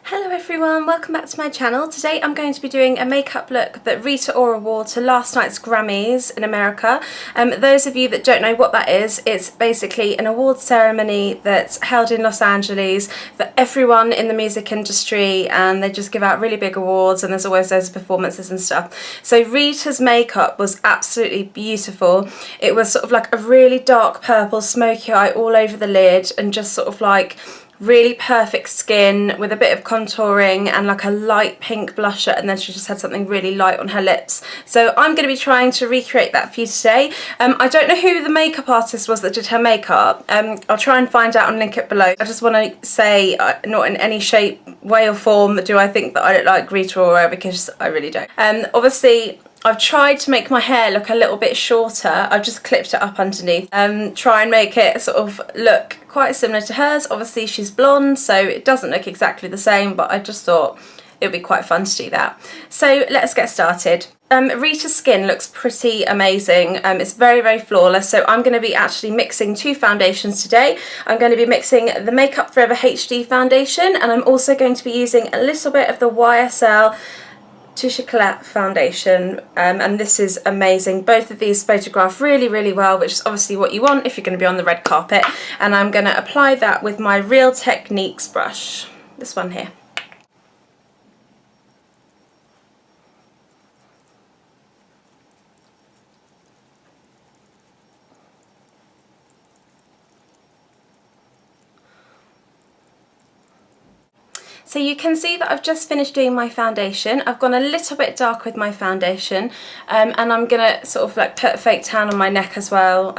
Hello everyone, welcome back to my channel. Today I'm going to be doing a makeup look that Rita Ora wore to last night's Grammys in America. Those of you that don't know what that is, it's basically an awards ceremony that's held in Los Angeles for everyone in the music industry, and they just give out really big awards and there's always those performances and stuff. So Rita's makeup was absolutely beautiful. It was sort of like a really dark purple smoky eye all over the lid and just sort of like really perfect skin with a bit of contouring and like a light pink blusher, and then she just had something really light on her lips. So I'm going to be trying to recreate that for you today. I don't know who the makeup artist was that did her makeup. I'll try and find out and link it below. I just want to say not in any shape, way or form do I think that I look like Rita Ora, because I really don't. Obviously I've tried to make my hair look a little bit shorter. I've just clipped it up underneath. Try and make it sort of look quite similar to hers. Obviously she's blonde, so it doesn't look exactly the same, but I just thought it would be quite fun to do that. So let's get started. Rita's skin looks pretty amazing. It's very, very flawless. So I'm going to be actually mixing two foundations today. I'm going to be mixing the Makeup Forever HD foundation, and I'm also going to be using a little bit of the YSL Touche Eclat foundation, and this is amazing. Both of these photograph really, really well, which is obviously what you want if you're going to be on the red carpet. And I'm going to apply that with my Real Techniques brush, this one here. So you can see that I've just finished doing my foundation. I've gone a little bit dark with my foundation, and I'm gonna sort of like put a fake tan on my neck as well,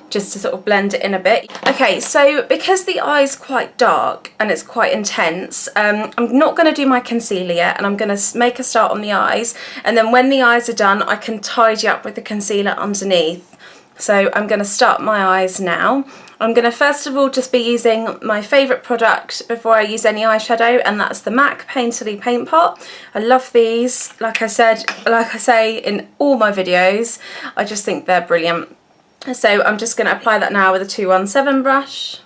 just to sort of blend it in a bit. Okay, so because the eye's quite dark and it's quite intense, I'm not going to do my concealer yet, and I'm going to make a start on the eyes, and then when the eyes are done I can tidy up with the concealer underneath. So I'm going to start my eyes now. I'm going to first of all just be using my favourite product before I use any eyeshadow, and that's the MAC Painterly Paint Pot. I love these, like I say in all my videos, I just think they're brilliant. So I'm just going to apply that now with a 217 brush.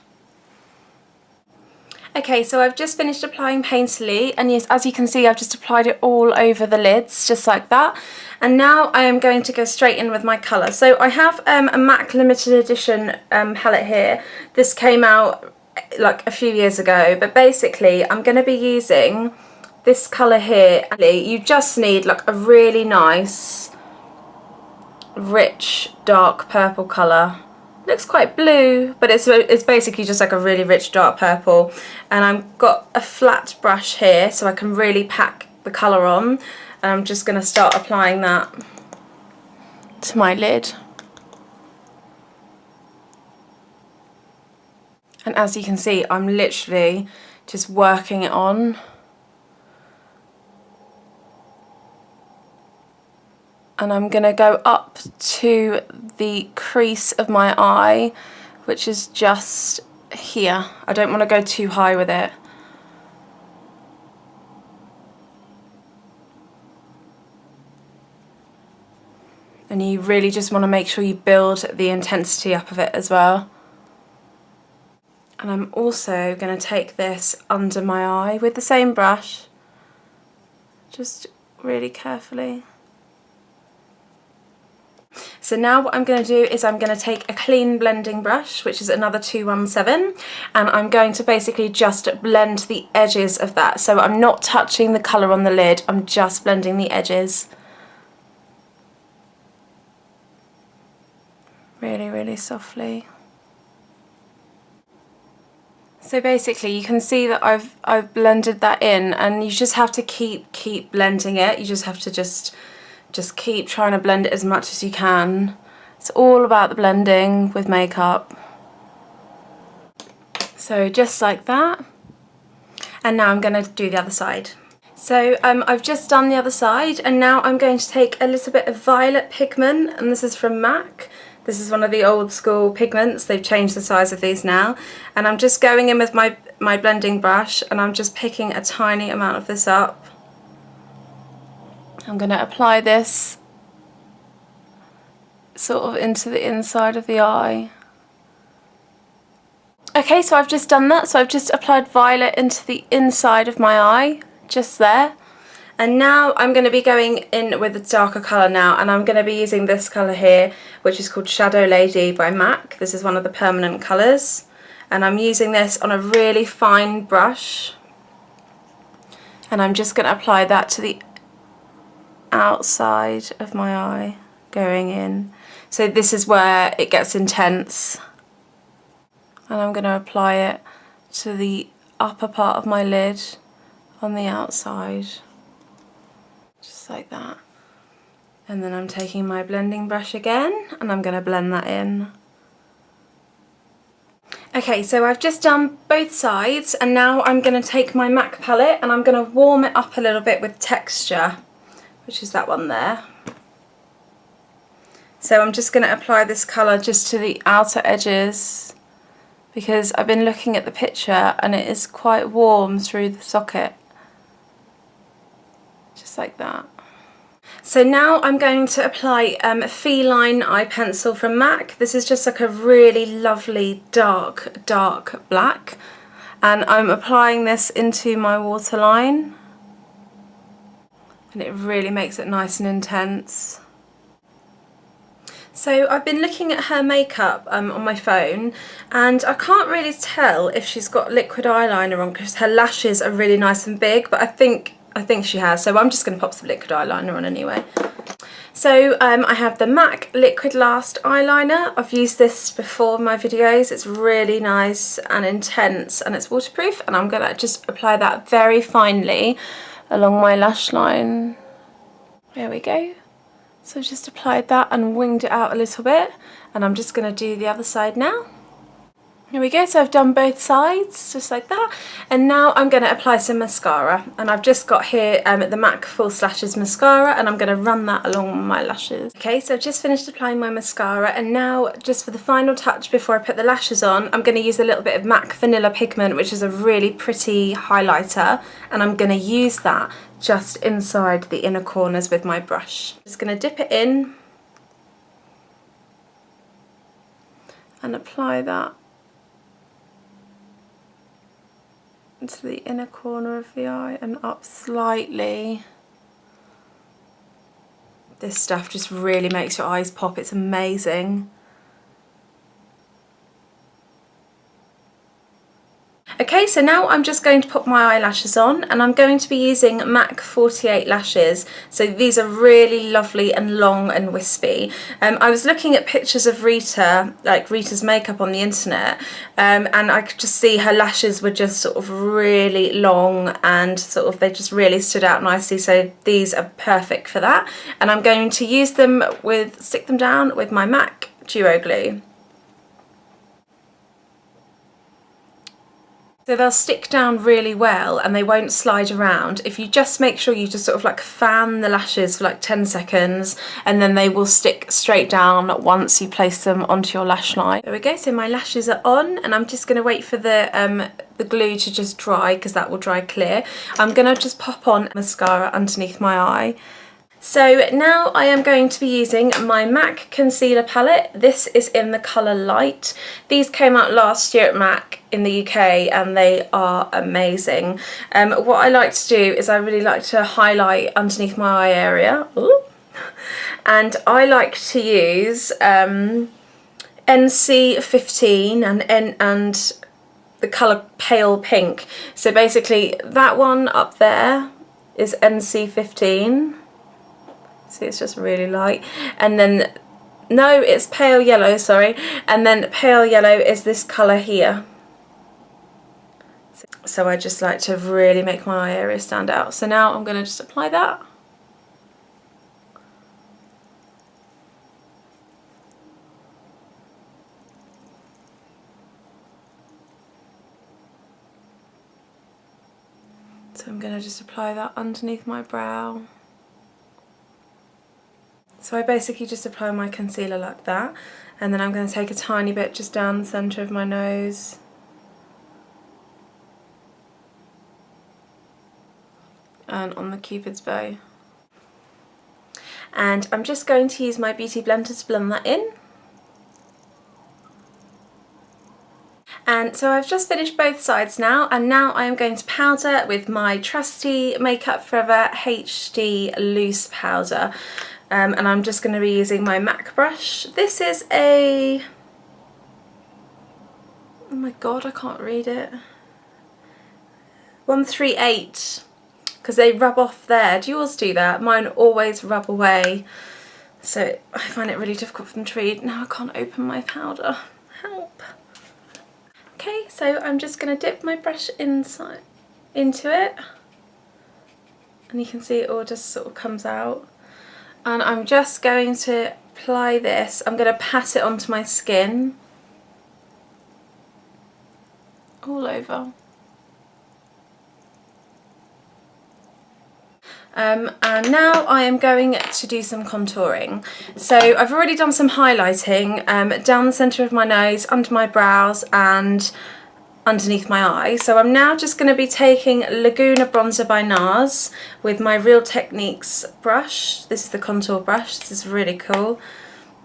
Okay, so I've just finished applying Painterly, and yes, as you can see I've just applied it all over the lids, just like that. And now I am going to go straight in with my colour. So I have a MAC limited edition palette here. This came out like a few years ago, but basically I'm going to be using this colour here. You just need like a really nice, rich, dark purple colour. Looks quite blue, but it's basically just like a really rich dark purple. And I've got a flat brush here so I can really pack the colour on. And I'm just going to start applying that to my lid. And as you can see, I'm literally just working it on. And I'm going to go up to the crease of my eye, which is just here. I don't want to go too high with it. And you really just want to make sure you build the intensity up of it as well. And I'm also going to take this under my eye with the same brush, just really carefully. So now what I'm going to do is I'm going to take a clean blending brush, which is another 217, and I'm going to basically just blend the edges of that. So I'm not touching the colour on the lid, I'm just blending the edges. Really, really softly. So basically you can see that I've blended that in, and you just have to keep blending it. You just have to just keep trying to blend it as much as you can. It's all about the blending with makeup. So just like that. And now I'm going to do the other side. So I've just done the other side, and now I'm going to take a little bit of Violet Pigment, and this is from MAC. This is one of the old school pigments. They've changed the size of these now. And I'm just going in with my blending brush, and I'm just picking a tiny amount of this up. I'm going to apply this sort of into the inside of the eye. Okay, so I've just done that. So I've just applied violet into the inside of my eye, just there. And now I'm going to be going in with a darker colour now, and I'm going to be using this colour here, which is called Shadow Lady by MAC. This is one of the permanent colours. And I'm using this on a really fine brush. And I'm just going to apply that to the outside of my eye, going in. So this is where it gets intense. And I'm going to apply it to the upper part of my lid on the outside, just like that. And then I'm taking my blending brush again and I'm going to blend that in. Okay, so I've just done both sides, and now I'm going to take my MAC palette and I'm going to warm it up a little bit with Texture, which is that one there. So I'm just going to apply this colour just to the outer edges, because I've been looking at the picture and it is quite warm through the socket. Just like that. So now I'm going to apply Feline eye pencil from MAC. This is just like a really lovely dark black. And I'm applying this into my waterline. And it really makes it nice and intense. So I've been looking at her makeup on my phone, and I can't really tell if she's got liquid eyeliner on because her lashes are really nice and big, but I think she has, so I'm just going to pop some liquid eyeliner on anyway. So I have the MAC Liquid Last eyeliner. I've used this before in my videos. It's really nice and intense and it's waterproof, and I'm going to just apply that very finely along my lash line. There we go. So I've just applied that and winged it out a little bit, and I'm just going to do the other side now. Here we go, so I've done both sides, just like that. And now I'm going to apply some mascara. And I've just got here the MAC False Lashes mascara, and I'm going to run that along my lashes. Okay, so I've just finished applying my mascara, and now just for the final touch before I put the lashes on, I'm going to use a little bit of MAC Vanilla Pigment, which is a really pretty highlighter, and I'm going to use that just inside the inner corners with my brush. Just going to dip it in and apply that into the inner corner of the eye and up slightly. This stuff just really makes your eyes pop. It's amazing. Okay, so now I'm just going to put my eyelashes on, and I'm going to be using MAC 48 lashes. So these are really lovely and long and wispy. I was looking at pictures of Rita, like Rita's makeup on the internet, and I could just see her lashes were just sort of really long and sort of they just really stood out nicely. So these are perfect for that. And I'm going to use them stick them down with my MAC Duo Glue. So they'll stick down really well and they won't slide around if you just make sure you just sort of like fan the lashes for like 10 seconds, and then they will stick straight down once you place them onto your lash line. There we go, so my lashes are on, and I'm just going to wait for the glue to just dry because that will dry clear. I'm going to just pop on mascara underneath my eye. So now I am going to be using my MAC concealer palette. This is in the colour Light. These came out last year at MAC in the UK and they are amazing. What I like to do is I really like to highlight underneath my eye area. Ooh. And I like to use NC15 and the colour Pale Pink. So basically that one up there is NC15. See, it's just really light. And then, no, it's Pale Yellow, sorry. And then Pale Yellow is this colour here. So I just like to really make my eye area stand out. So now I'm going to just apply that. So I'm going to just apply that underneath my brow. So I basically just apply my concealer like that, and then I'm going to take a tiny bit just down the centre of my nose. And on the Cupid's bow. And I'm just going to use my Beauty Blender to blend that in. And so I've just finished both sides now, and now I am going to powder with my trusty Makeup Forever HD loose powder. And I'm just going to be using my MAC brush. This is a... oh my god, I can't read it. 138, because they rub off there. Do yours do that? Mine always rub away. So I find it really difficult for them to read. Now I can't open my powder. Help. Okay, so I'm just going to dip my brush into it, and you can see it all just sort of comes out. And I'm just going to apply this. I'm going to pat it onto my skin all over. And now I am going to do some contouring. So I've already done some highlighting down the centre of my nose, under my brows and underneath my eye. So I'm now just going to be taking Laguna Bronzer by NARS with my Real Techniques brush. This is the contour brush. This is really cool.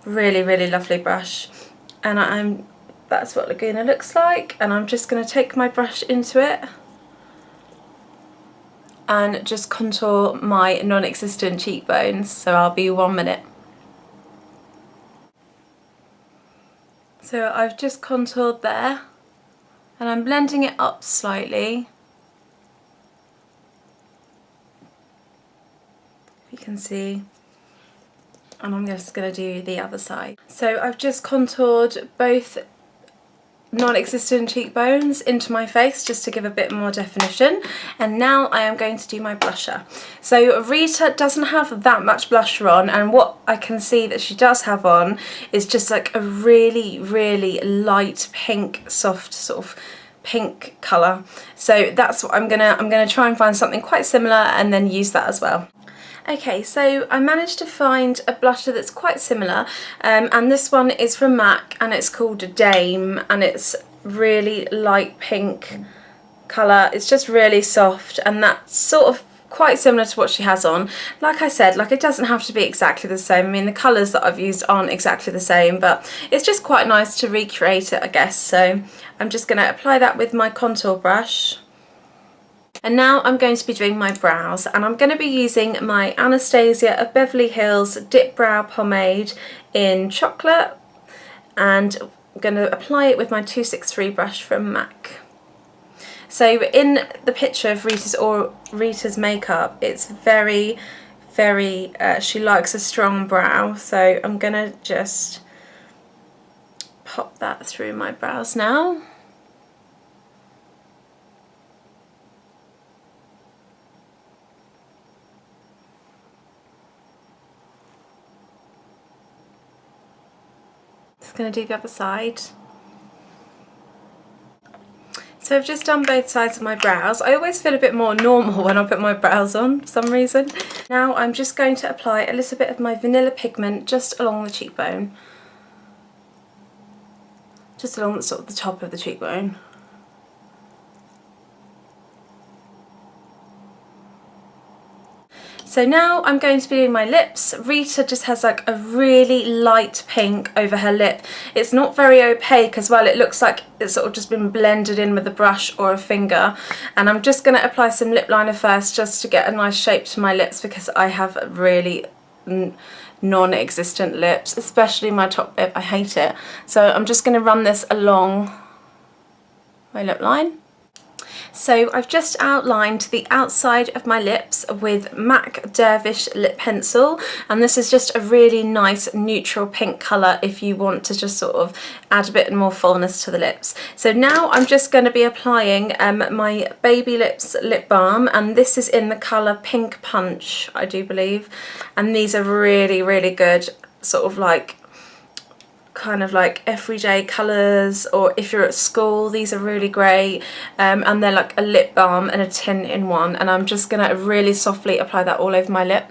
Really, really lovely brush. And that's what Laguna looks like. And I'm just going to take my brush into it and just contour my non-existent cheekbones. So I'll be 1 minute. So I've just contoured there, and I'm blending it up slightly. If you can see. And I'm just going to do the other side. So I've just contoured both non-existent cheekbones into my face just to give a bit more definition, and now I am going to do my blusher. So Rita doesn't have that much blusher on, and what I can see that she does have on is just like a really, really light pink, soft sort of pink colour. So that's what I'm gonna try and find something quite similar and then use that as well. Okay, so I managed to find a blusher that's quite similar, and this one is from MAC, and it's called Dame, and it's really light pink colour. It's just really soft, and that's sort of quite similar to what she has on. Like I said, like, it doesn't have to be exactly the same. I mean, the colours that I've used aren't exactly the same, but it's just quite nice to recreate it, I guess. So I'm just going to apply that with my contour brush. And now I'm going to be doing my brows, and I'm going to be using my Anastasia of Beverly Hills Dip Brow Pomade in Chocolate, and I'm going to apply it with my 263 brush from MAC. So in the picture of Rita's makeup, it's very, very, she likes a strong brow, so I'm going to just pop that through my brows now. Going to do the other side. So I've just done both sides of my brows. I always feel a bit more normal when I put my brows on for some reason. Now I'm just going to apply a little bit of my vanilla pigment just along the cheekbone, just along the sort of the top of the cheekbone. So now I'm going to be doing my lips. Rita just has like a really light pink over her lip. It's not very opaque as well. It looks like it's sort of just been blended in with a brush or a finger. And I'm just going to apply some lip liner first just to get a nice shape to my lips, because I have really non-existent lips, especially my top lip. I hate it. So I'm just going to run this along my lip line. So I've just outlined the outside of my lips with MAC Dervish Lip Pencil, and this is just a really nice neutral pink colour if you want to just sort of add a bit more fullness to the lips. So now I'm just going to be applying my Baby Lips lip balm, and this is in the colour Pink Punch, I do believe, and these are really, really good, sort of like kind of like everyday colours, or if you're at school, these are really great, and they're like a lip balm and a tint in one, and I'm just going to really softly apply that all over my lip.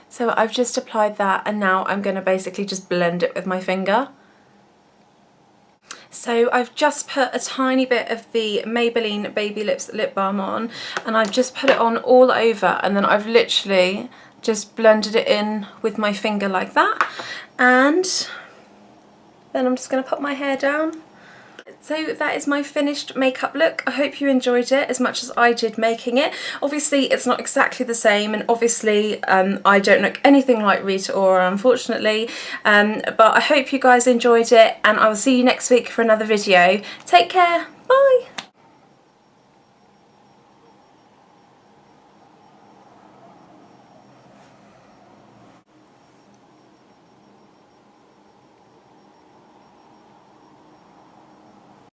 So I've just applied that, and now I'm going to basically just blend it with my finger. So I've just put a tiny bit of the Maybelline Baby Lips lip balm on, and I've just put it on all over, and then I've literally just blended it in with my finger like that, and then I'm just going to put my hair down. So that is my finished makeup look. I hope you enjoyed it as much as I did making it. Obviously it's not exactly the same, and obviously I don't look anything like Rita Ora, unfortunately, but I hope you guys enjoyed it, and I will see you next week for another video. Take care, bye!